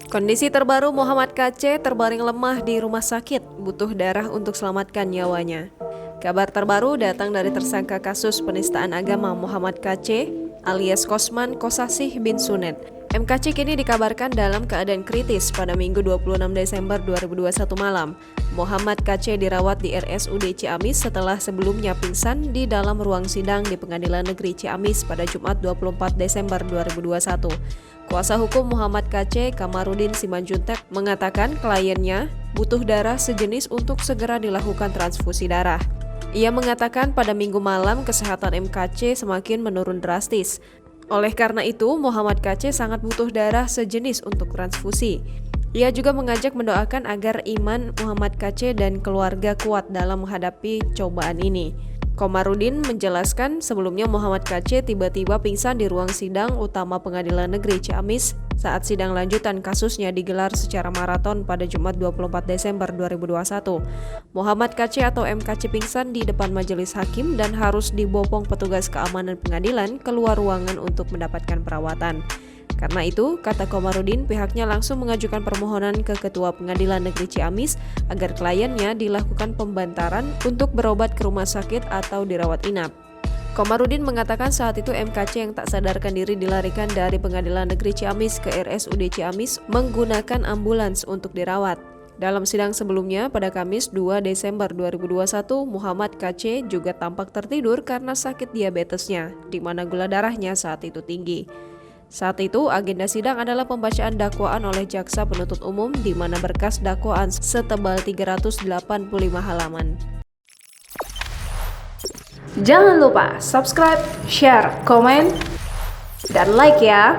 Kondisi terbaru Muhammad KC terbaring lemah di rumah sakit, butuh darah untuk selamatkan nyawanya. Kabar terbaru datang dari tersangka kasus penistaan agama Muhammad KC alias Kosman Kosasih bin Sunet. MKC kini dikabarkan dalam keadaan kritis pada Minggu 26 Desember 2021 malam. Muhammad KC dirawat di RSUD Ciamis setelah sebelumnya pingsan di dalam ruang sidang di Pengadilan Negeri Ciamis pada Jumat 24 Desember 2021. Kuasa hukum Muhammad KC, Kamarudin Simanjuntak, mengatakan kliennya butuh darah sejenis untuk segera dilakukan transfusi darah. Ia mengatakan pada Minggu malam kesehatan MKC semakin menurun drastis. Oleh karena itu, Muhammad KC sangat butuh darah sejenis untuk transfusi. Ia juga mengajak mendoakan agar iman Muhammad KC dan keluarga kuat dalam menghadapi cobaan ini. Komarudin menjelaskan sebelumnya Muhammad KC tiba-tiba pingsan di ruang sidang utama Pengadilan Negeri Ciamis saat sidang lanjutan kasusnya digelar secara maraton pada Jumat 24 Desember 2021. Muhammad KC atau MKC pingsan di depan majelis hakim dan harus dibopong petugas keamanan pengadilan keluar ruangan untuk mendapatkan perawatan. Karena itu, kata Komarudin, pihaknya langsung mengajukan permohonan ke Ketua Pengadilan Negeri Ciamis agar kliennya dilakukan pembantaran untuk berobat ke rumah sakit atau dirawat inap. Komarudin mengatakan saat itu MKC yang tak sadarkan diri dilarikan dari Pengadilan Negeri Ciamis ke RSUD Ciamis menggunakan ambulans untuk dirawat. Dalam sidang sebelumnya pada Kamis 2 Desember 2021, Muhammad KC juga tampak tertidur karena sakit diabetesnya, di mana gula darahnya saat itu tinggi. Saat itu, agenda sidang adalah pembacaan dakwaan oleh jaksa penuntut umum di mana berkas dakwaan setebal 385 halaman. Jangan lupa subscribe, share, komen, dan like ya!